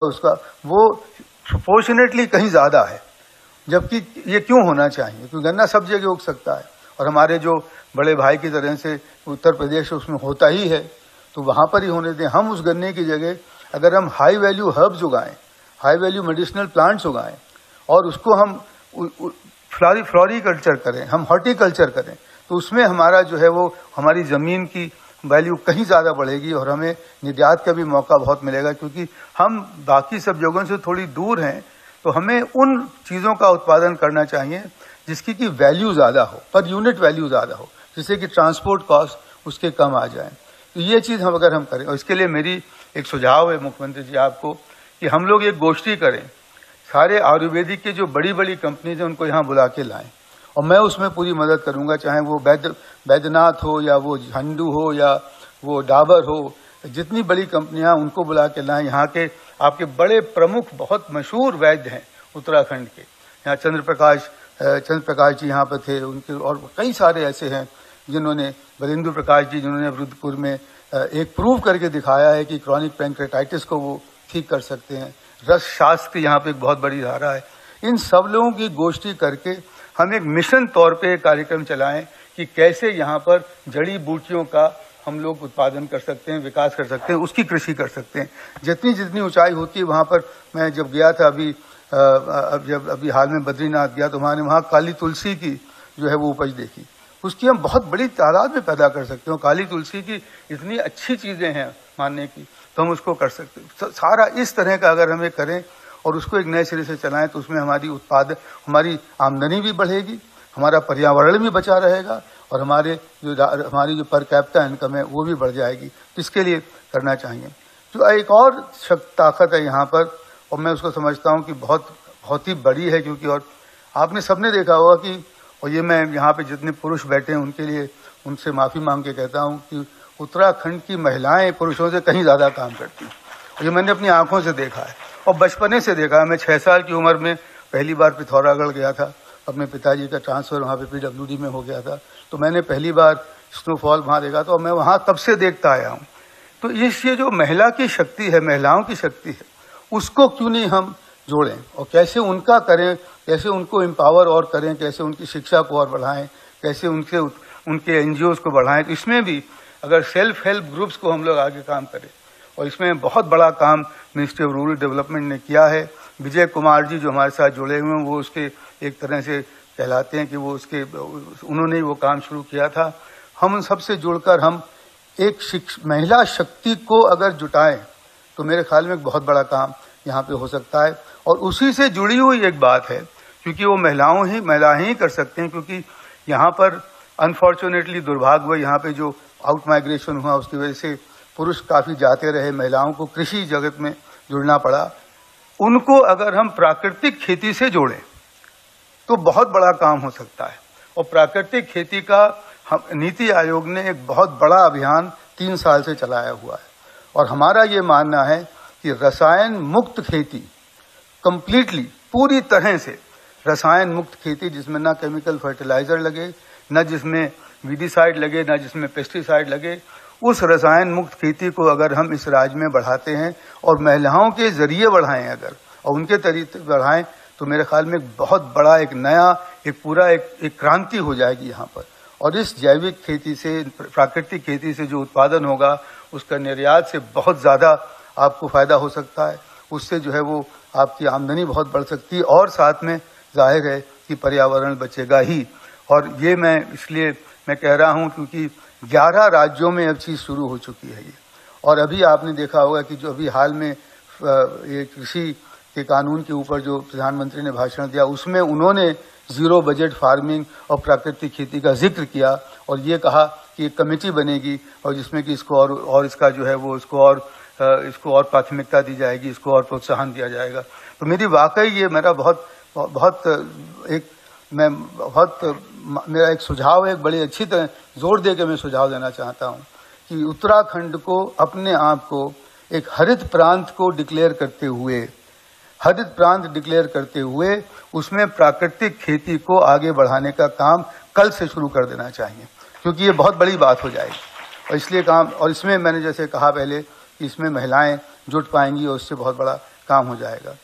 उसका वो प्रोपोर्शनेटली कहीं ज़्यादा है, जबकि ये क्यों होना चाहिए? क्योंकि गन्ना सब जगह उग सकता है और हमारे जो बड़े भाई की तरह से उत्तर प्रदेश उसमें होता ही है, तो वहाँ पर ही होने दें। हम उस गन्ने की जगह अगर हम हाई वैल्यू हर्ब्स उगाएं, हाई वैल्यू मेडिसिनल प्लांट्स उगाएं और उसको हम फ्लोरिकल्चर करें, हम हॉर्टिकल्चर करें, तो उसमें हमारा जो है वो हमारी ज़मीन की वैल्यू कहीं ज़्यादा बढ़ेगी और हमें निर्यात का भी मौका बहुत मिलेगा। क्योंकि हम बाकी सब जगहों से थोड़ी दूर हैं, तो हमें उन चीज़ों का उत्पादन करना चाहिए जिसकी की वैल्यू ज़्यादा हो, पर यूनिट वैल्यू ज़्यादा हो, जिससे कि ट्रांसपोर्ट कॉस्ट उसके कम आ जाए। तो ये चीज़ हम अगर हम करें, और इसके लिए मेरी एक सुझाव है मुख्यमंत्री जी आपको कि हम लोग एक गोष्ठी करें, सारे आयुर्वेदिक के जो बड़ी बड़ी कंपनीज हैं उनको यहाँ बुला के लाएं और मैं उसमें पूरी मदद करूंगा, चाहे वो बैद्यनाथ हो या वो झंडू हो या वो डाबर हो, जितनी बड़ी कंपनियां उनको बुला के लाएं। यहाँ के आपके बड़े प्रमुख बहुत मशहूर वैद्य हैं उत्तराखंड के, यहाँ चंद्र प्रकाश जी यहाँ पर थे, उनके और कई सारे ऐसे हैं जिन्होंने, बलिंदु प्रकाश जी जिन्होंने रुद्रपुर में एक प्रूव करके दिखाया है कि क्रॉनिक पैंक्रेटाइटिस को वो ठीक कर सकते हैं। रस शास्त्र यहाँ पे एक बहुत बड़ी धारा है। इन सब लोगों की गोष्ठी करके हम एक मिशन तौर पे एक कार्यक्रम चलाएं कि कैसे यहाँ पर जड़ी बूटियों का हम लोग उत्पादन कर सकते हैं, विकास कर सकते हैं, उसकी कृषि कर सकते हैं। जितनी जितनी ऊंचाई होती है वहाँ पर, मैं जब गया था अभी हाल में बद्रीनाथ गया तो वहाँ काली तुलसी की जो है वो उपज देखी, उसकी हम बहुत बड़ी तादाद में पैदा कर सकते हो। काली तुलसी की इतनी अच्छी चीज़ें हैं मानने की, तो हम उसको कर सकते हैं। सारा इस तरह का अगर हमें करें और उसको एक नए सिरे से चलाएं तो उसमें हमारी आमदनी भी बढ़ेगी, हमारा पर्यावरण भी बचा रहेगा और हमारी जो पर कैपिटा इनकम है वो भी बढ़ जाएगी। तो इसके लिए करना चाहिए। तो एक और ताकत है यहाँ पर और मैं उसको समझता हूँ कि बहुत ही बड़ी है, क्योंकि और आपने सबने देखा होगा कि, और ये मैं यहाँ पे जितने पुरुष बैठे हैं उनके लिए उनसे माफ़ी मांग के कहता हूँ कि उत्तराखंड की महिलाएं पुरुषों से कहीं ज़्यादा काम करती हैं। और ये मैंने अपनी आंखों से देखा है और बचपने से देखा है। मैं 6 साल की उम्र में पहली बार पिथौरागढ़ गया था, अपने पिताजी का ट्रांसफ़र वहाँ पे PWD में हो गया था, तो मैंने पहली बार स्नोफॉल वहाँ देखा था और मैं वहाँ तब से देखता आया हूँ। तो ये जो महिला की शक्ति है, महिलाओं की शक्ति है, उसको क्यों नहीं हम जोड़ें और कैसे उनका करें, कैसे उनको एम्पावर और करें, कैसे उनकी शिक्षा को और बढ़ाएं, कैसे उनके NGOs को बढ़ाएं। तो इसमें भी अगर सेल्फ हेल्प ग्रुप्स को हम लोग आगे काम करें, और इसमें बहुत बड़ा काम मिनिस्ट्री ऑफ रूरल डेवलपमेंट ने किया है। विजय कुमार जी जो हमारे साथ जुड़े हुए हैं वो उसके एक तरह से कहलाते हैं कि वो उन्होंने ही वो काम शुरू किया था। हम उन सबसे जुड़कर हम एक महिला शक्ति को अगर जुटाएं तो मेरे ख्याल में एक बहुत बड़ा काम यहाँ पे हो सकता है। और उसी से जुड़ी हुई एक बात है, क्योंकि वो महिलाएं ही कर सकते हैं, क्योंकि यहाँ पर अनफॉर्चुनेटली दुर्भाग्य यहाँ पे जो आउट माइग्रेशन हुआ उसकी वजह से पुरुष काफ़ी जाते रहे, महिलाओं को कृषि जगत में जुड़ना पड़ा। उनको अगर हम प्राकृतिक खेती से जोड़ें तो बहुत बड़ा काम हो सकता है। और प्राकृतिक खेती का नीति आयोग ने एक बहुत बड़ा अभियान 3 साल से चलाया हुआ है और हमारा ये मानना है कि रसायन मुक्त खेती, कंप्लीटली पूरी तरह से रसायन मुक्त खेती, जिसमें ना केमिकल फर्टिलाइजर लगे, न जिसमें वीडिसाइड लगे, न जिसमें पेस्टिसाइड लगे, उस रसायन मुक्त खेती को अगर हम इस राज्य में बढ़ाते हैं और महिलाओं के जरिए बढ़ाएं अगर, और उनके तरीके बढ़ाएं, तो मेरे ख्याल में एक बहुत बड़ा एक नया एक क्रांति हो जाएगी यहाँ पर। और इस जैविक खेती से, प्राकृतिक खेती से जो उत्पादन होगा उसका निर्यात से बहुत ज़्यादा आपको फायदा हो सकता है। उससे जो है वो आपकी आमदनी बहुत बढ़ सकती है और साथ में जाहिर है कि पर्यावरण बचेगा ही। और ये मैं इसलिए मैं कह रहा हूँ क्योंकि 11 राज्यों में अब चीज़ शुरू हो चुकी है ये। और अभी आपने देखा होगा कि जो अभी हाल में ये कृषि के कानून के ऊपर जो प्रधानमंत्री ने भाषण दिया, उसमें उन्होंने जीरो बजट फार्मिंग और प्राकृतिक खेती का जिक्र किया और ये कहा कि एक कमेटी बनेगी और जिसमें कि इसको और इसका जो है वो इसको और प्राथमिकता दी जाएगी, इसको और प्रोत्साहन दिया जाएगा। तो मेरी वाकई ये मेरा एक सुझाव है, एक बड़ी अच्छी तरह जोर दे के मैं सुझाव देना चाहता हूँ कि उत्तराखंड को अपने आप को एक हरित प्रांत को डिक्लेयर करते हुए उसमें प्राकृतिक खेती को आगे बढ़ाने का काम कल से शुरू कर देना चाहिए, क्योंकि ये बहुत बड़ी बात हो जाएगी। और इसलिए काम, और इसमें मैंने जैसे कहा पहले कि इसमें महिलाएं जुट पाएंगी और उससे बहुत बड़ा काम हो जाएगा।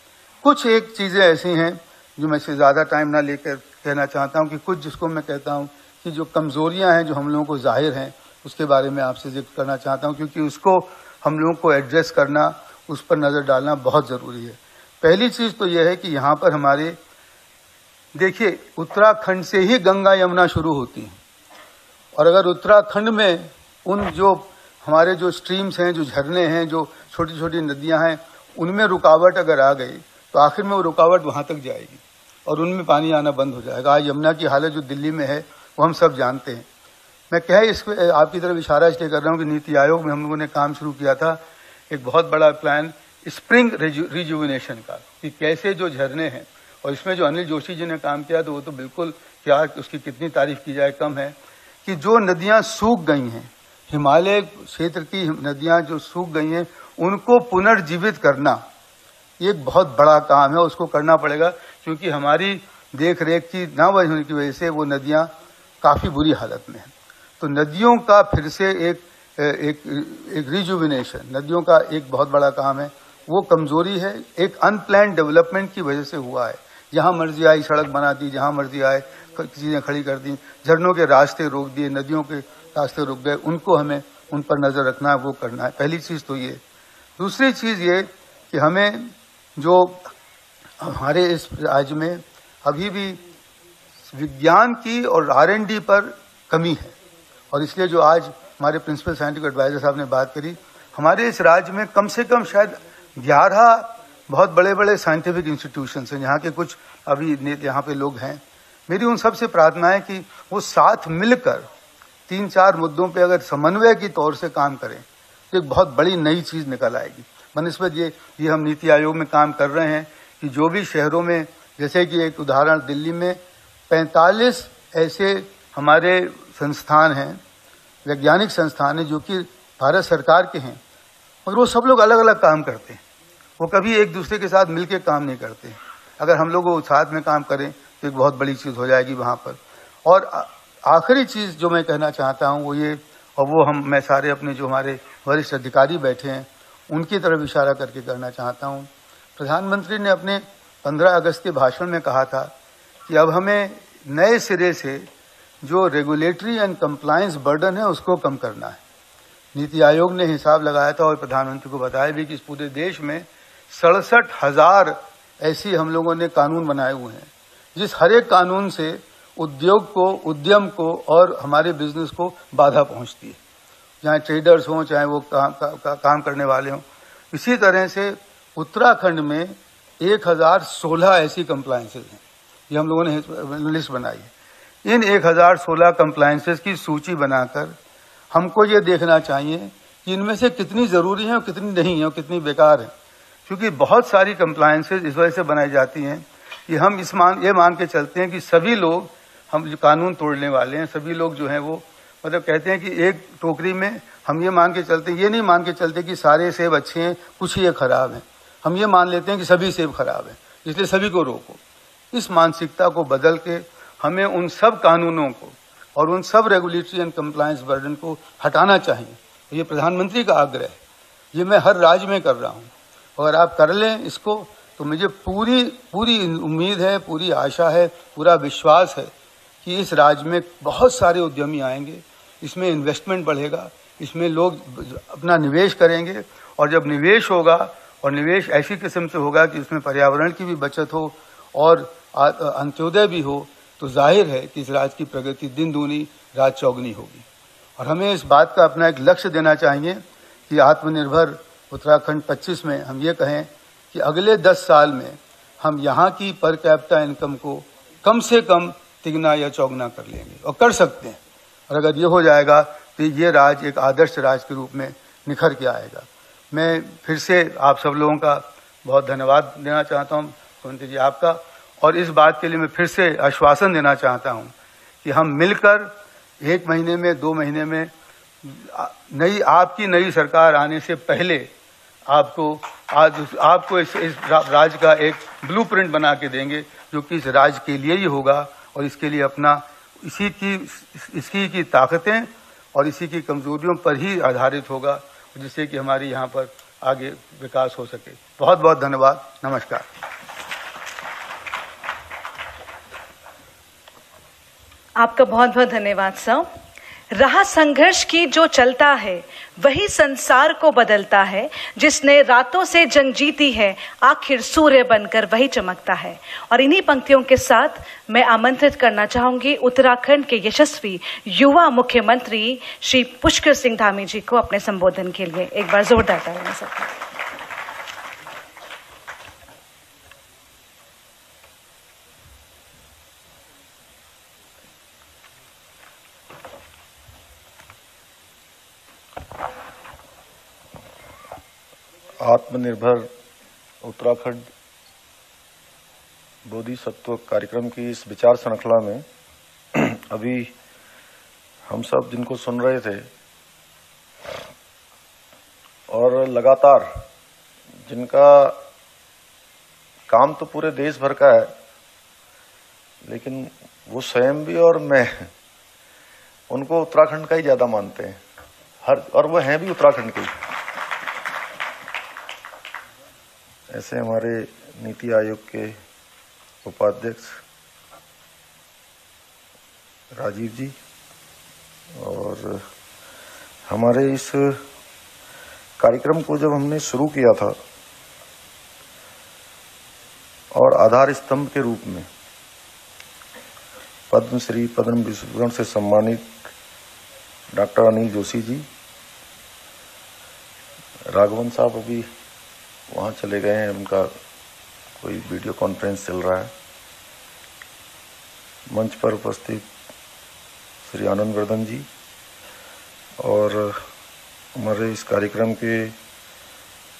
कुछ एक चीज़ें ऐसी हैं जो मैं से ज़्यादा टाइम ना लेकर कहना चाहता हूं कि कुछ जिसको मैं कहता हूं कि जो कमज़ोरियां हैं जो हम लोगों को जाहिर हैं उसके बारे में आपसे जिक्र करना चाहता हूं, क्योंकि उसको हम लोगों को एड्रेस करना, उस पर नज़र डालना बहुत ज़रूरी है। पहली चीज़ तो यह है कि यहाँ पर हमारे देखिए उत्तराखंड से ही गंगा यमुना शुरू होती है, और अगर उत्तराखंड में उन जो हमारे जो स्ट्रीम्स हैं, जो झरने हैं, जो छोटी छोटी नदियां हैं, उनमें रुकावट अगर आ गई तो आखिर में वो रुकावट वहां तक जाएगी और उनमें पानी आना बंद हो जाएगा। आज यमुना की हालत जो दिल्ली में है वो हम सब जानते हैं। मैं आपकी तरफ इशारा इसलिए कर रहा हूँ कि नीति आयोग में हम लोगों ने काम शुरू किया था एक बहुत बड़ा प्लान स्प्रिंग रिजुविनेशन का, कि कैसे जो झरने हैं, और इसमें जो अनिल जोशी जी ने काम किया तो वो तो बिल्कुल क्या उसकी कितनी तारीफ की जाए कम है, कि जो नदियां सूख गई हैं, हिमालय क्षेत्र की नदियां जो सूख गई हैं, उनको पुनर्जीवित करना ये एक बहुत बड़ा काम है। उसको करना पड़ेगा क्योंकि हमारी देख रेख की ना होने की वजह से वो नदियां काफी बुरी हालत में हैं। तो नदियों का फिर से एक रिजुविनेशन, नदियों का एक बहुत बड़ा काम है। वो कमजोरी है, एक अनप्लान्ड डेवलपमेंट की वजह से हुआ है। जहां मर्जी आई सड़क बना दी, जहां मर्जी आए चीजें खड़ी कर दी, झरनों के रास्ते रोक दिए, नदियों के रास्ते रुक गए। उनको हमें उन पर नजर रखना है, वो करना है। पहली चीज तो ये। दूसरी चीज ये कि हमें जो हमारे इस राज्य में अभी भी विज्ञान की और R&D पर कमी है, और इसलिए जो आज हमारे प्रिंसिपल साइंटिफिक एडवाइजर साहब ने बात करी, हमारे इस राज्य में कम से कम शायद 11 बहुत बड़े बड़े साइंटिफिक इंस्टीट्यूशंस हैं। यहाँ के कुछ अभी यहाँ पे लोग हैं। मेरी उन सबसे प्रार्थना है कि वो साथ मिलकर 3-4 मुद्दों पे अगर समन्वय की तौर से काम करें तो एक बहुत बड़ी नई चीज निकल आएगी। बनस्पत ये हम नीति आयोग में काम कर रहे हैं कि जो भी शहरों में, जैसे कि एक उदाहरण दिल्ली में 45 ऐसे हमारे संस्थान हैं, वैज्ञानिक संस्थान हैं जो कि भारत सरकार के हैं, मगर वो सब लोग अलग अलग काम करते हैं। वो कभी एक दूसरे के साथ मिलकर काम नहीं करते। अगर हम लोग वो साथ में काम करें तो एक बहुत बड़ी चीज हो जाएगी वहां पर। और आखिरी चीज जो मैं कहना चाहता हूं वो ये, और वो मैं सारे अपने जो हमारे वरिष्ठ अधिकारी बैठे हैं उनकी तरफ इशारा करके करना चाहता हूं। प्रधानमंत्री ने अपने 15 अगस्त के भाषण में कहा था कि अब हमें नए सिरे से जो रेगुलेटरी एंड कंप्लायंस बर्डन है उसको कम करना है। नीति आयोग ने हिसाब लगाया था और प्रधानमंत्री को बताया भी कि इस पूरे देश में 67,000 ऐसी हम लोगों ने कानून बनाए हुए हैं, जिस हर एक कानून से उद्योग को, उद्यम को और हमारे बिजनेस को बाधा पहुंचती है, चाहे ट्रेडर्स हों, चाहे वो काम करने वाले हों। इसी तरह से उत्तराखंड में 1016 ऐसी कंप्लायंसेज हैं, ये हम लोगों ने लिस्ट बनाई है। इन 1016 कंप्लायंसेज की सूची बनाकर हमको ये देखना चाहिए कि इनमें से कितनी जरूरी है और कितनी नहीं है और कितनी बेकार है। क्योंकि बहुत सारी कंप्लायंसेज इस वजह से बनाई जाती हैं कि हम ये मान के चलते हैं कि सभी लोग, हम जो कानून तोड़ने वाले हैं, सभी लोग जो हैं वो मतलब कहते हैं कि एक टोकरी में हम ये मान के चलते, ये नहीं मान के चलते कि सारे सेब अच्छे हैं, कुछ ही खराब हैं। हम ये मान लेते हैं कि सभी सेब खराब हैं, इसलिए सभी को रोको। इस मानसिकता को बदल के हमें उन सब कानूनों को और उन सब रेगुलेटरी एंड कंप्लायंस बर्डन को हटाना चाहिए। ये प्रधानमंत्री का आग्रह है, ये मैं हर राज्य में कर रहा हूँ। अगर आप कर लें इसको तो मुझे पूरी उम्मीद है, पूरी आशा है, पूरा विश्वास है कि इस राज्य में बहुत सारे उद्यमी आएंगे, इसमें इन्वेस्टमेंट बढ़ेगा, इसमें लोग अपना निवेश करेंगे। और जब निवेश होगा और निवेश ऐसी किस्म से होगा कि इसमें पर्यावरण की भी बचत हो और अंत्योदय भी हो, तो जाहिर है कि इस राज्य की प्रगति दिन दूनी रात चौगुनी होगी। और हमें इस बात का अपना एक लक्ष्य देना चाहिए कि आत्मनिर्भर उत्तराखंड 25 में हम ये कहें कि अगले 10 साल में हम यहाँ की पर कैपिटा इनकम को कम से कम तिगुना या चौगुना कर लेंगे, और कर सकते हैं। और अगर ये हो जाएगा तो ये राज्य एक आदर्श राज्य के रूप में निखर के आएगा। मैं फिर से आप सब लोगों का बहुत धन्यवाद देना चाहता हूँ, मुख्यमंत्री जी आपका, और इस बात के लिए मैं फिर से आश्वासन देना चाहता हूँ कि हम मिलकर 1 महीने में, 2 महीने में आपकी नई सरकार आने से पहले आपको इस राज्य का एक ब्लूप्रिंट बना के देंगे, जो कि इस राज्य के लिए ही होगा और इसके लिए अपना इसकी ताकतें और इसी की कमजोरियों पर ही आधारित होगा, जिससे कि हमारी यहाँ पर आगे विकास हो सके। बहुत बहुत धन्यवाद। नमस्कार। आपका बहुत बहुत धन्यवाद सर। राह संघर्ष की जो चलता है वही संसार को बदलता है, जिसने रातों से जंग जीती है आखिर सूर्य बनकर वही चमकता है। और इन्हीं पंक्तियों के साथ मैं आमंत्रित करना चाहूंगी उत्तराखंड के यशस्वी युवा मुख्यमंत्री श्री पुष्कर सिंह धामी जी को अपने संबोधन के लिए। एक बार जोरदार तालियां सबका। आत्मनिर्भर उत्तराखंड बोधिसत्व कार्यक्रम की इस विचार श्रृंखला में अभी हम सब जिनको सुन रहे थे और लगातार जिनका काम तो पूरे देश भर का है, लेकिन वो स्वयं भी और मैं उनको उत्तराखंड का ही ज्यादा मानते हैं, और वो हैं भी उत्तराखंड के ही। ऐसे हमारे नीति आयोग के उपाध्यक्ष राजीव जी, और हमारे इस कार्यक्रम को जब हमने शुरू किया था और आधार स्तंभ के रूप में पद्मश्री पद्म विभूषण से सम्मानित डॉक्टर अनिल जोशी जी, राघवन साहब अभी वहां चले गए हैं, उनका कोई वीडियो कॉन्फ्रेंस चल रहा है। मंच पर उपस्थित श्री आनंद वर्धन जी और हमारे इस कार्यक्रम के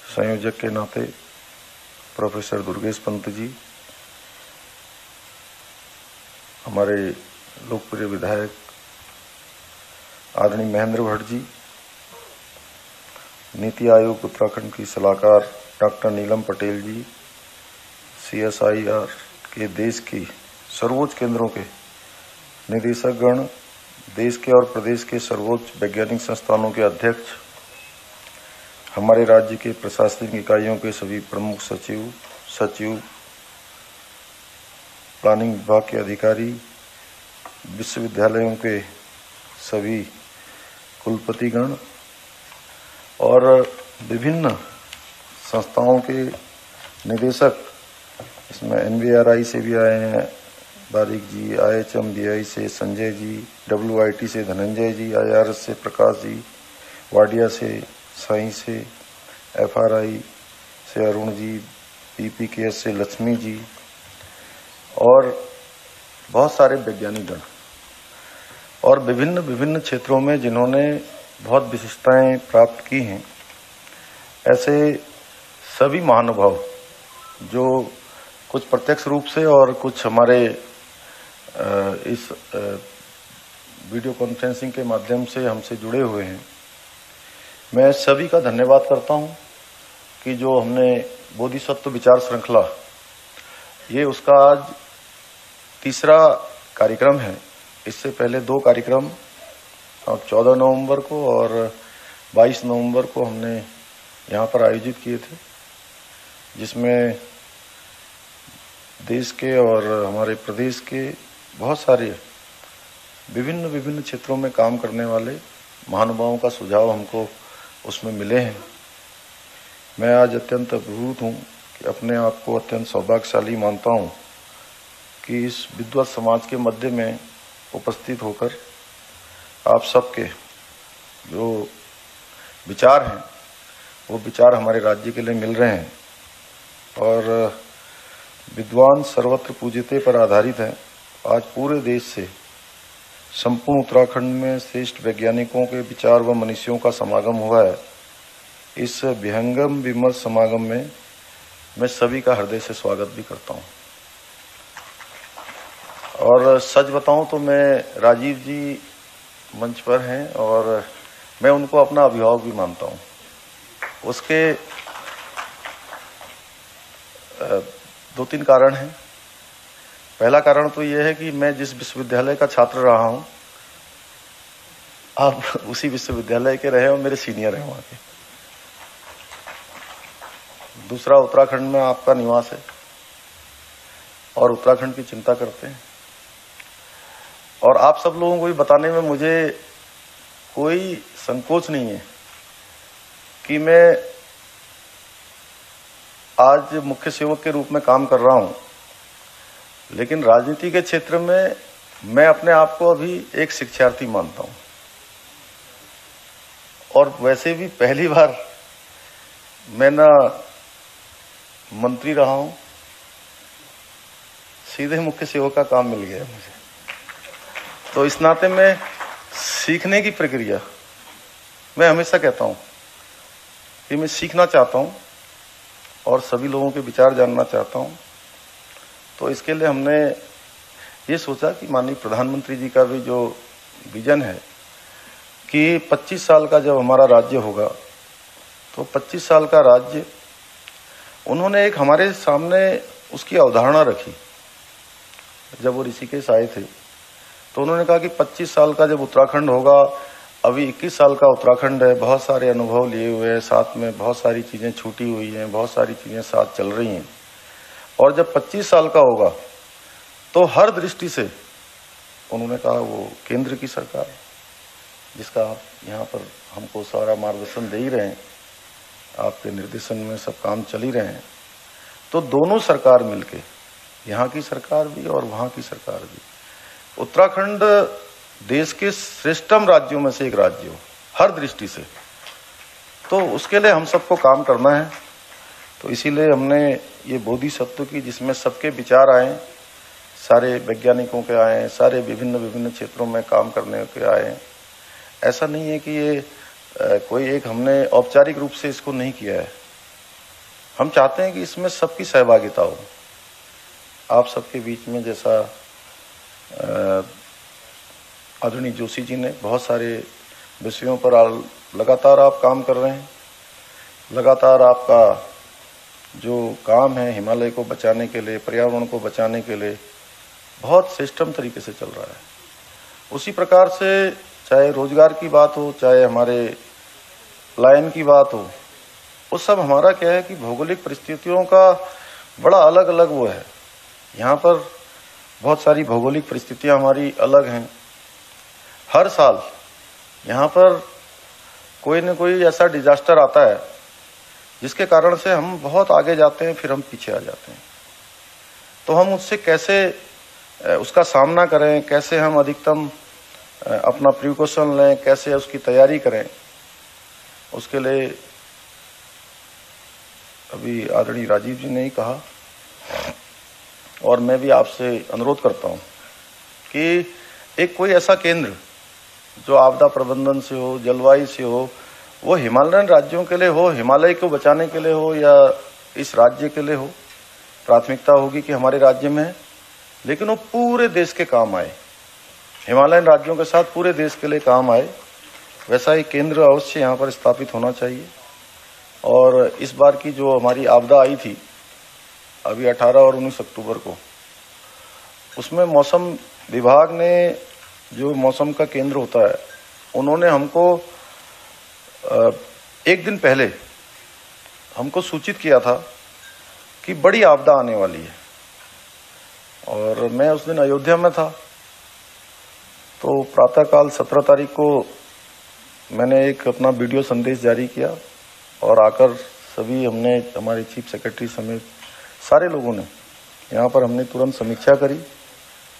संयोजक के नाते प्रोफेसर दुर्गेश पंत जी, हमारे लोकप्रिय विधायक आदरणीय महेंद्र भट्ट जी, नीति आयोग उत्तराखंड की सलाहकार डॉक्टर नीलम पटेल जी, CSIR के देश की सर्वोच्च केंद्रों के निदेशक गण, देश के और प्रदेश के सर्वोच्च वैज्ञानिक संस्थानों के अध्यक्ष, हमारे राज्य के प्रशासनिक इकाइयों के सभी प्रमुख सचिव, प्लानिंग विभाग के अधिकारी, विश्वविद्यालयों के सभी कुलपतिगण और विभिन्न संस्थाओं के निदेशक, इसमें NVRI से भी आए हैं बारिक जी, IHMBI से संजय जी, WIT से धनंजय जी, IRS से प्रकाश जी, वाडिया से साई से, FRI से अरुण जी, PPKS से लक्ष्मी जी और बहुत सारे वैज्ञानिक गण, और विभिन्न क्षेत्रों में जिन्होंने बहुत विशिष्टताएं प्राप्त की हैं, ऐसे सभी महानुभाव जो कुछ प्रत्यक्ष रूप से और कुछ हमारे इस वीडियो कॉन्फ्रेंसिंग के माध्यम से हमसे जुड़े हुए हैं, मैं सभी का धन्यवाद करता हूं कि जो हमने बोधिसत्व विचार श्रृंखला, ये उसका आज तीसरा कार्यक्रम है। इससे पहले 2 कार्यक्रम 14 नवंबर को और 22 नवंबर को हमने यहाँ पर आयोजित किए थे, जिसमें देश के और हमारे प्रदेश के बहुत सारे विभिन्न क्षेत्रों में काम करने वाले महानुभावों का सुझाव हमको उसमें मिले हैं। मैं आज अत्यंत अभिभूत हूँ कि अपने आप को अत्यंत सौभाग्यशाली मानता हूँ कि इस विद्वत समाज के मध्य में उपस्थित होकर आप सबके जो विचार हैं वो विचार हमारे राज्य के लिए मिल रहे हैं और विद्वान सर्वत्र पूजिते पर आधारित है। आज पूरे देश से संपूर्ण उत्तराखंड में श्रेष्ठ वैज्ञानिकों के विचार व मनीषियों का समागम हुआ है। इस विहंगम विमर्श समागम में मैं सभी का हृदय से स्वागत भी करता हूं। और सच बताऊं तो मैं राजीव जी मंच पर हैं और मैं उनको अपना अभिभावक भी मानता हूं। उसके 2-3 कारण हैं। पहला कारण तो यह है कि मैं जिस विश्वविद्यालय का छात्र रहा हूं, आप उसी विश्वविद्यालय के रहे और मेरे सीनियर हैं वहां के। दूसरा उत्तराखंड में आपका निवास है और उत्तराखंड की चिंता करते हैं। और आप सब लोगों को भी बताने में मुझे कोई संकोच नहीं है कि मैं आज मुख्य सेवक के रूप में काम कर रहा हूं, लेकिन राजनीति के क्षेत्र में मैं अपने आप को अभी एक शिक्षार्थी मानता हूं। और वैसे भी पहली बार मैं ना मंत्री रहा हूं, सीधे मुख्य सेवक का काम मिल गया मुझे। तो इस नाते में सीखने की प्रक्रिया, मैं हमेशा कहता हूं कि मैं सीखना चाहता हूं और सभी लोगों के विचार जानना चाहता हूं। तो इसके लिए हमने ये सोचा कि माननीय प्रधानमंत्री जी का भी जो विजन है कि 25 साल का जब हमारा राज्य होगा, तो 25 साल का राज्य, उन्होंने एक हमारे सामने उसकी अवधारणा रखी। जब वो ऋषिकेश आए थे तो उन्होंने कहा कि 25 साल का जब उत्तराखंड होगा, अभी 21 साल का उत्तराखंड है, बहुत सारे अनुभव लिए हुए हैं, साथ में बहुत सारी चीजें छूटी हुई हैं, बहुत सारी चीजें साथ चल रही हैं। और जब 25 साल का होगा तो हर दृष्टि से, उन्होंने कहा, वो केंद्र की सरकार जिसका आप यहाँ पर हमको सारा मार्गदर्शन दे ही रहे हैं, आपके निर्देशन में सब काम चल ही रहे हैं, तो दोनों सरकार मिलके, यहाँ की सरकार भी और वहाँ की सरकार भी, उत्तराखंड देश के श्रेष्ठतम राज्यों में से एक राज्य हो हर दृष्टि से। तो उसके लिए हम सबको काम करना है। तो इसीलिए हमने ये बोधिसत्व की, जिसमें सबके विचार आए, सारे वैज्ञानिकों के आए, सारे विभिन्न क्षेत्रों में काम करने के आए। ऐसा नहीं है कि ये कोई एक, हमने औपचारिक रूप से इसको नहीं किया है। हम चाहते हैं कि इसमें सबकी सहभागिता हो। आप सबके बीच में, जैसा आदरणीय जोशी जी ने बहुत सारे विषयों पर लगातार आप काम कर रहे हैं, लगातार आपका जो काम है हिमालय को बचाने के लिए, पर्यावरण को बचाने के लिए, बहुत सिस्टम तरीके से चल रहा है। उसी प्रकार से चाहे रोजगार की बात हो, चाहे हमारे पलायन की बात हो, वो सब हमारा क्या है कि भौगोलिक परिस्थितियों का बड़ा अलग अलग वो है। यहाँ पर बहुत सारी भौगोलिक परिस्थितियां हमारी अलग हैं। हर साल यहाँ पर कोई न कोई ऐसा डिजास्टर आता है जिसके कारण से हम बहुत आगे जाते हैं, फिर हम पीछे आ जाते हैं। तो हम उससे कैसे उसका सामना करें, कैसे हम अधिकतम अपना प्रिकॉशन लें, कैसे उसकी तैयारी करें, उसके लिए अभी आदरणीय राजीव जी ने ही कहा, और मैं भी आपसे अनुरोध करता हूं कि एक कोई ऐसा केंद्र जो आपदा प्रबंधन से हो, जलवायु से हो, वो हिमालयन राज्यों के लिए हो, हिमालय को बचाने के लिए हो, या इस राज्य के लिए हो। प्राथमिकता होगी कि हमारे राज्य में है, लेकिन वो पूरे देश के काम आए, हिमालयन राज्यों के साथ पूरे देश के लिए काम आए। वैसा ही केंद्र अवश्य यहाँ पर स्थापित होना चाहिए। और इस बार की जो हमारी आपदा आई थी अभी 18 और 19 अक्टूबर को, उसमें मौसम विभाग ने, जो मौसम का केंद्र होता है, उन्होंने हमको एक दिन पहले हमको सूचित किया था कि बड़ी आपदा आने वाली है। और मैं उस दिन अयोध्या में था, तो प्रातःकाल 17 तारीख को मैंने एक अपना वीडियो संदेश जारी किया, और आकर सभी हमने, हमारे चीफ सेक्रेटरी समेत सारे लोगों ने यहाँ पर हमने तुरंत समीक्षा करी।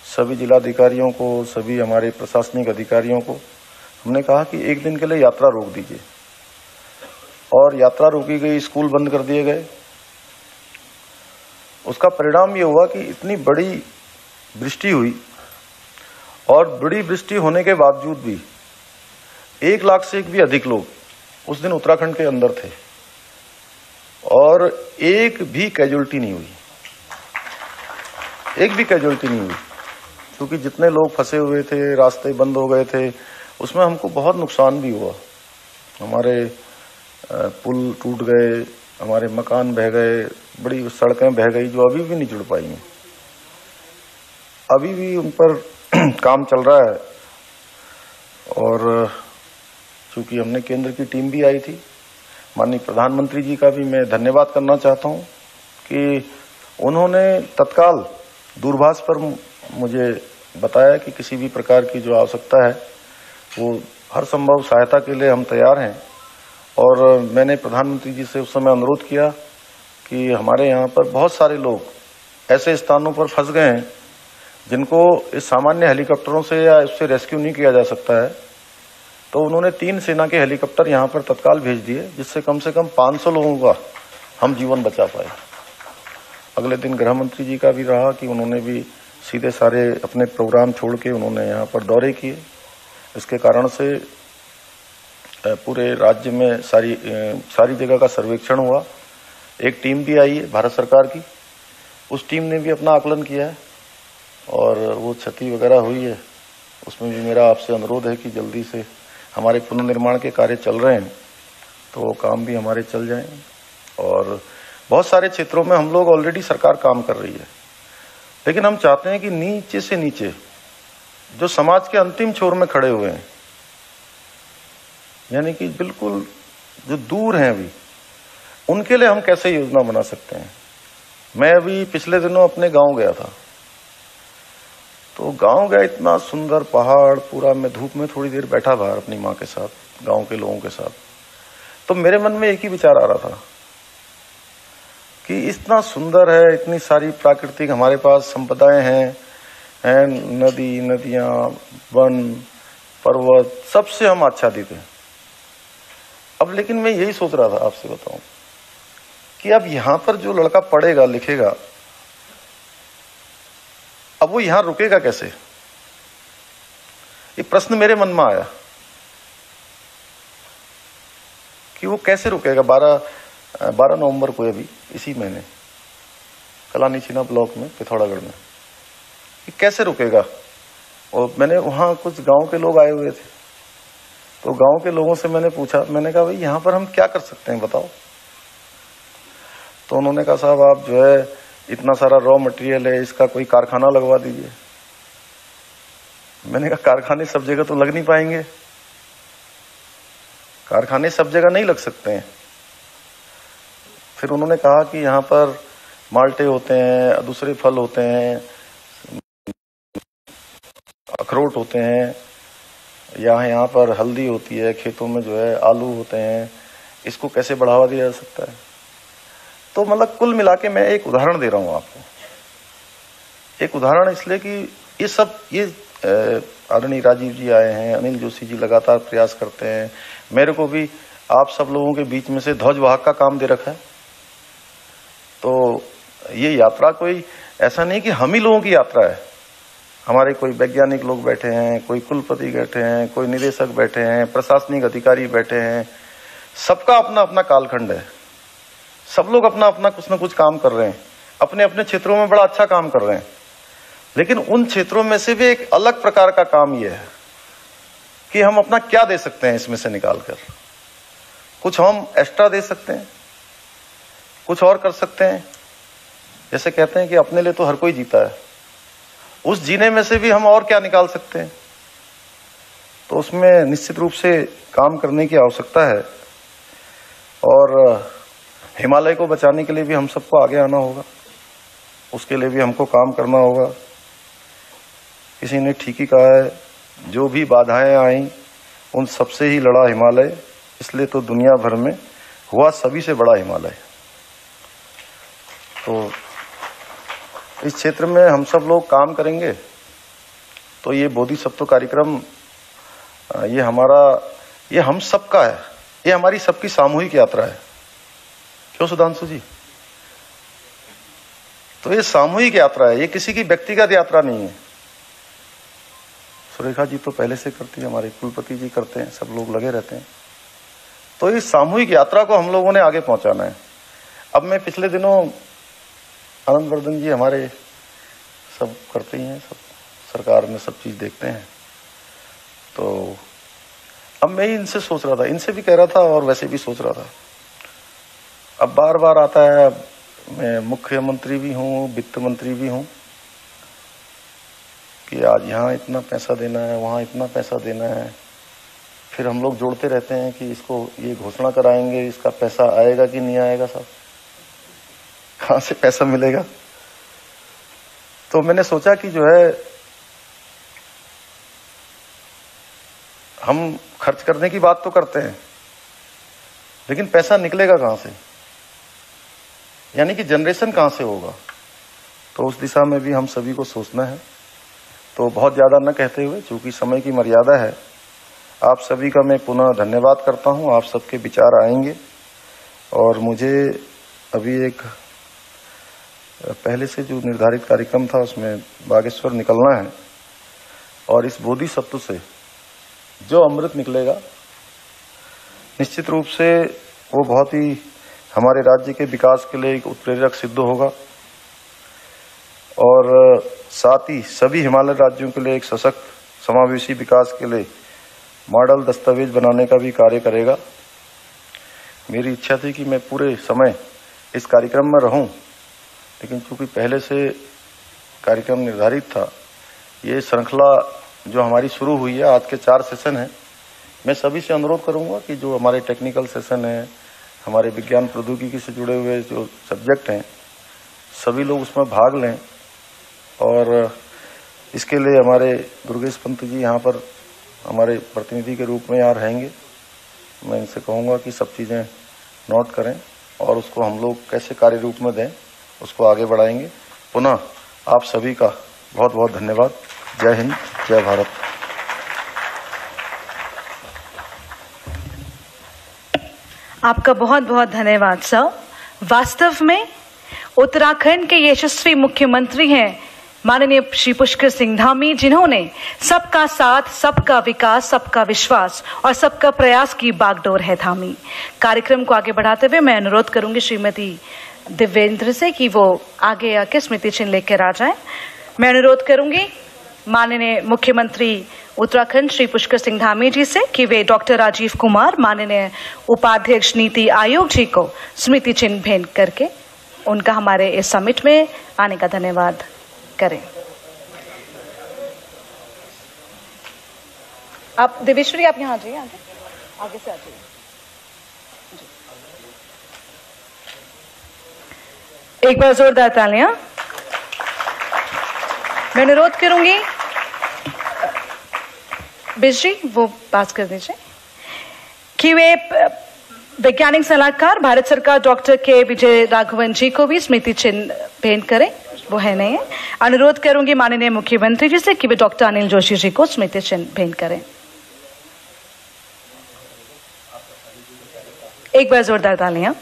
सभी जिलाधिकारियों को, सभी हमारे प्रशासनिक अधिकारियों को हमने कहा कि एक दिन के लिए यात्रा रोक दीजिए, और यात्रा रोकी गई, स्कूल बंद कर दिए गए। उसका परिणाम ये हुआ कि इतनी बड़ी वृष्टि हुई, और बड़ी वृष्टि होने के बावजूद भी 1 लाख से भी अधिक लोग उस दिन उत्तराखंड के अंदर थे, और एक भी कैजुअल्टी नहीं हुई, एक भी कैजुअल्टी नहीं हुई। क्योंकि जितने लोग फंसे हुए थे, रास्ते बंद हो गए थे, उसमें हमको बहुत नुकसान भी हुआ। हमारे पुल टूट गए, हमारे मकान बह गए, बड़ी सड़कें बह गई जो अभी भी नहीं जुड़ पाई हैं। अभी भी उन पर काम चल रहा है। और चूंकि हमने केंद्र की टीम भी आई थी, माननीय प्रधानमंत्री जी का भी मैं धन्यवाद करना चाहता हूं कि उन्होंने तत्काल दूरभाष पर मुझे बताया कि किसी भी प्रकार की जो आवश्यकता है वो हर संभव सहायता के लिए हम तैयार हैं। और मैंने प्रधानमंत्री जी से उस समय अनुरोध किया कि हमारे यहाँ पर बहुत सारे लोग ऐसे स्थानों पर फंस गए हैं जिनको इस सामान्य हेलीकॉप्टरों से या उससे रेस्क्यू नहीं किया जा सकता है। तो उन्होंने 3 सेना के हेलीकॉप्टर यहाँ पर तत्काल भेज दिए, जिससे कम से कम 500 लोगों का हम जीवन बचा पाए। अगले दिन गृह मंत्री जी का भी रहा कि उन्होंने भी सीधे सारे अपने प्रोग्राम छोड़ के उन्होंने यहाँ पर दौरे किए। इसके कारण से पूरे राज्य में सारी जगह का सर्वेक्षण हुआ। एक टीम भी आई है भारत सरकार की, उस टीम ने भी अपना आकलन किया है और वो क्षति वगैरह हुई है उसमें भी मेरा आपसे अनुरोध है कि जल्दी से हमारे पुनर्निर्माण के कार्य चल रहे हैं तो वो काम भी हमारे चल जाएं। और बहुत सारे क्षेत्रों में हम लोग ऑलरेडी सरकार काम कर रही है, लेकिन हम चाहते हैं कि नीचे से नीचे जो समाज के अंतिम छोर में खड़े हुए हैं, यानी कि बिल्कुल जो दूर हैं अभी, उनके लिए हम कैसे योजना बना सकते हैं। मैं अभी पिछले दिनों अपने गांव गया था, तो गांव गया, इतना सुंदर पहाड़ पूरा, मैं धूप में थोड़ी देर बैठा बाहर अपनी माँ के साथ, गांव के लोगों के साथ, तो मेरे मन में एक ही विचार आ रहा था कि इतना सुंदर है, इतनी सारी प्राकृतिक हमारे पास संपदाएं हैं, नदी, नदियां, वन, पर्वत, सबसे हम आच्छादित हैं। अब लेकिन मैं यही सोच रहा था, आपसे बताऊं कि अब यहां पर जो लड़का पढ़ेगा लिखेगा, अब वो यहां रुकेगा कैसे? ये प्रश्न मेरे मन में आया कि वो कैसे रुकेगा। 12 नवंबर को, अभी इसी महीने, कलानी छीना ब्लॉक में पिथौरागढ़ में, ये कैसे रुकेगा? और मैंने वहां कुछ गांव के लोग आए हुए थे, तो गांव के लोगों से मैंने पूछा, मैंने कहा भाई यहां पर हम क्या कर सकते हैं बताओ। तो उन्होंने कहा साहब आप जो है इतना सारा रॉ मटेरियल है, इसका कोई कारखाना लगवा दीजिए। मैंने कहा कारखाने सब जगह तो लग नहीं पाएंगे, कारखाने सब जगह नहीं लग सकते हैं। फिर उन्होंने कहा कि यहाँ पर माल्टे होते हैं, दूसरे फल होते हैं, अखरोट होते हैं, यहाँ पर हल्दी होती है, खेतों में जो है आलू होते हैं, इसको कैसे बढ़ावा दिया जा सकता है। तो मतलब कुल मिला के मैं एक उदाहरण दे रहा हूं आपको, एक उदाहरण इसलिए कि ये आदरणीय राजीव जी आए हैं, अनिल जोशी जी लगातार प्रयास करते हैं, मेरे को भी आप सब लोगों के बीच में से ध्वजवाहक का काम दे रखा है। तो ये यात्रा कोई ऐसा नहीं कि हम ही लोगों की यात्रा है, हमारे कोई वैज्ञानिक लोग बैठे हैं, कोई कुलपति बैठे हैं, कोई निदेशक बैठे हैं, प्रशासनिक अधिकारी बैठे हैं, सबका अपना अपना कालखंड है, सब लोग अपना अपना कुछ ना कुछ काम कर रहे हैं, अपने अपने क्षेत्रों में बड़ा अच्छा काम कर रहे हैं। लेकिन उन क्षेत्रों में से भी एक अलग प्रकार का काम यह है कि हम अपना क्या दे सकते हैं इसमें से निकालकर। कुछ हम एक्स्ट्रा दे सकते हैं, कुछ और कर सकते हैं। जैसे कहते हैं कि अपने लिए तो हर कोई जीता है, उस जीने में से भी हम और क्या निकाल सकते हैं। तो उसमें निश्चित रूप से काम करने की आवश्यकता है और हिमालय को बचाने के लिए भी हम सबको आगे आना होगा, उसके लिए भी हमको काम करना होगा। किसी ने ठीक ही कहा है, जो भी बाधाएं आई उन सबसे ही लड़ा हिमालय, इसलिए तो दुनिया भर में हुआ सभी से बड़ा हिमालय। तो इस क्षेत्र में हम सब लोग काम करेंगे तो ये बोधिसत्व कार्यक्रम ये हम सबका है, ये हमारी सबकी सामूहिक यात्रा है। क्यों सुधांशु जी? तो ये सामूहिक यात्रा है, ये किसी की व्यक्तिगत यात्रा नहीं है। सुरेखा जी तो पहले से करती है, हमारे कुलपति जी करते हैं, सब लोग लगे रहते हैं। तो इस सामूहिक यात्रा को हम लोगों ने आगे पहुंचाना है। अब मैं पिछले दिनों आनंद वर्धन जी हमारे सब करते ही हैं, सब सरकार में सब चीज देखते हैं। तो अब मैं ही इनसे सोच रहा था, इनसे भी कह रहा था और वैसे भी सोच रहा था। अब बार बार आता है, मैं मुख्यमंत्री भी हूँ, वित्त मंत्री भी हूँ, कि आज यहाँ इतना पैसा देना है, वहाँ इतना पैसा देना है। फिर हम लोग जोड़ते रहते हैं कि इसको ये घोषणा कराएंगे, इसका पैसा आएगा कि नहीं आएगा साहब, कहाँ से पैसा मिलेगा। तो मैंने सोचा कि जो है हम खर्च करने की बात तो करते हैं, लेकिन पैसा निकलेगा कहाँ से, यानी कि जनरेशन कहाँ से होगा। तो उस दिशा में भी हम सभी को सोचना है। तो बहुत ज्यादा न कहते हुए, चूंकि समय की मर्यादा है, आप सभी का मैं पुनः धन्यवाद करता हूं। आप सबके विचार आएंगे और मुझे अभी एक पहले से जो निर्धारित कार्यक्रम था उसमें बागेश्वर निकलना है, और इस बोधिसत्व से जो अमृत निकलेगा निश्चित रूप से वो बहुत ही हमारे राज्य के विकास के लिए एक उत्प्रेरक सिद्ध होगा, और साथ ही सभी हिमालय राज्यों के लिए एक सशक्त समावेशी विकास के लिए मॉडल दस्तावेज बनाने का भी कार्य करेगा। मेरी इच्छा थी कि मैं पूरे समय इस कार्यक्रम में रहूं, लेकिन चूंकि पहले से कार्यक्रम निर्धारित था, ये श्रृंखला जो हमारी शुरू हुई है, आज के 4 सेशन हैं, मैं सभी से अनुरोध करूंगा कि जो हमारे टेक्निकल सेशन हैं, हमारे विज्ञान प्रौद्योगिकी से जुड़े हुए जो सब्जेक्ट हैं, सभी लोग उसमें भाग लें। और इसके लिए हमारे दुर्गेश पंत जी यहाँ पर हमारे प्रतिनिधि के रूप में यहाँ रहेंगे। मैं इनसे कहूँगा कि सब चीज़ें नोट करें और उसको हम लोग कैसे कार्य रूप में दें, उसको आगे बढ़ाएंगे। पुनः आप सभी का बहुत बहुत धन्यवाद। जय हिंद, जय भारत। आपका बहुत बहुत धन्यवाद सर। वास्तव में उत्तराखंड के यशस्वी मुख्यमंत्री हैं माननीय श्री पुष्कर सिंह धामी, जिन्होंने सबका साथ, सबका विकास, सबका विश्वास और सबका प्रयास की बागडोर है थामी। कार्यक्रम को आगे बढ़ाते हुए मैं अनुरोध करूंगी श्रीमती दिव्येंद्र से कि वो आगे आके स्मृति चिन्ह लेकर आ जाएं। मैं अनुरोध करूंगी माननीय मुख्यमंत्री उत्तराखंड श्री पुष्कर सिंह धामी जी से कि वे डॉक्टर राजीव कुमार, माननीय उपाध्यक्ष नीति आयोग जी को स्मृति चिन्ह भेंट करके उनका हमारे इस समिट में आने का धन्यवाद करें। आप देवेश्वरी, आप यहाँ आ जाइए, आगे से आ जाइए। एक बार जोरदार तालियां। मैं अनुरोध करूंगी बिजली वो पास कर दीजिए कि वे वैज्ञानिक सलाहकार भारत सरकार डॉक्टर के विजय राघवन जी को भी स्मृति चिन्ह भेंट करें, वो है नहीं है। अनुरोध करूंगी माननीय मुख्यमंत्री जी से कि वे डॉक्टर अनिल जोशी जी को स्मृति चिन्ह भेंट करें। एक बार जोरदार तालियां।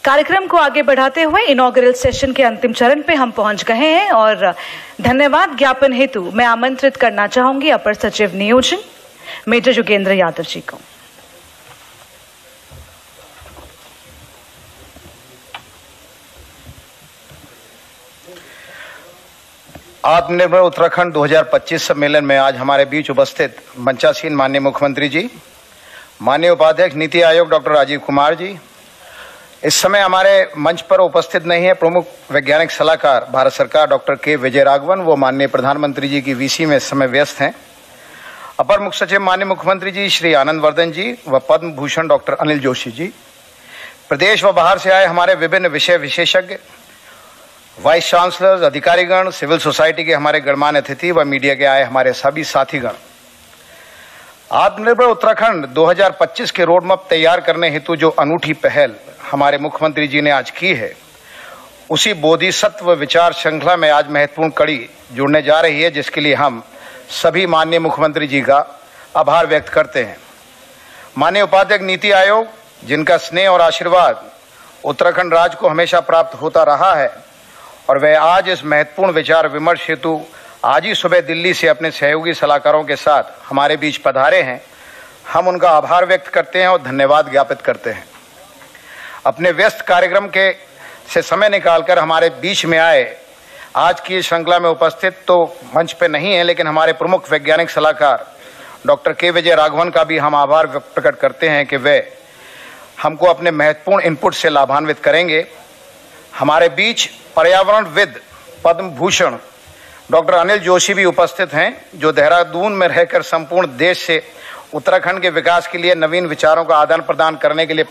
कार्यक्रम को आगे बढ़ाते हुए इनॉग्रल सेशन के अंतिम चरण पे हम पहुंच गए हैं और धन्यवाद ज्ञापन हेतु मैं आमंत्रित करना चाहूंगी अपर सचिव नियोजन मेजर योगेंद्र यादव जी को। आत्मनिर्भर उत्तराखंड 2025 सम्मेलन में आज हमारे बीच उपस्थित मंचासीन माननीय मुख्यमंत्री जी, माननीय उपाध्यक्ष नीति आयोग डॉक्टर राजीव कुमार जी, इस समय हमारे मंच पर उपस्थित नहीं है प्रमुख वैज्ञानिक सलाहकार भारत सरकार डॉक्टर के विजय राघवन, वो माननीय प्रधानमंत्री जी की वीसी में इस समय व्यस्त हैं। अपर मुख्य सचिव माननीय मुख्यमंत्री जी श्री आनंद वर्धन जी व पद्म भूषण डॉक्टर अनिल जोशी जी, प्रदेश व बाहर से आए हमारे विभिन्न विषय विशेषज्ञ, वाइस चांसलर, अधिकारीगण, सिविल सोसाइटी के हमारे गणमान्य अतिथि व मीडिया के आए हमारे सभी साथीगण, आत्मनिर्भर उत्तराखंड 2025 के रोड मैप तैयार करने हेतु जो अनूठी पहल हमारे मुख्यमंत्री जी ने आज की है, उसी बोधिसत्व विचार श्रृंखला में आज महत्वपूर्ण कड़ी जुड़ने जा रही है, जिसके लिए हम सभी माननीय मुख्यमंत्री जी का आभार व्यक्त करते हैं। माननीय उपाध्यक्ष नीति आयोग, जिनका स्नेह और आशीर्वाद उत्तराखंड राज्य को हमेशा प्राप्त होता रहा है, और वह आज इस महत्वपूर्ण विचार विमर्श हेतु आज ही सुबह दिल्ली से अपने सहयोगी सलाहकारों के साथ हमारे बीच पधारे हैं। हम उनका आभार व्यक्त करते हैं और धन्यवाद ज्ञापित करते हैं। अपने व्यस्त कार्यक्रम के से समय निकालकर हमारे बीच में आए, आज की श्रृंखला में उपस्थित तो मंच पे नहीं है, लेकिन हमारे प्रमुख वैज्ञानिक सलाहकार डॉक्टर के विजय राघवन का भी हम आभार प्रकट करते हैं कि वे हमको अपने महत्वपूर्ण इनपुट से लाभान्वित करेंगे। हमारे बीच पर्यावरणविद पद्म भूषण डॉक्टर अनिल जोशी भी उपस्थित हैं, जो देहरादून में रहकर संपूर्ण देश से उत्तराखंड के विकास के लिए नवीन विचारों का आदान प्रदान करने के लिए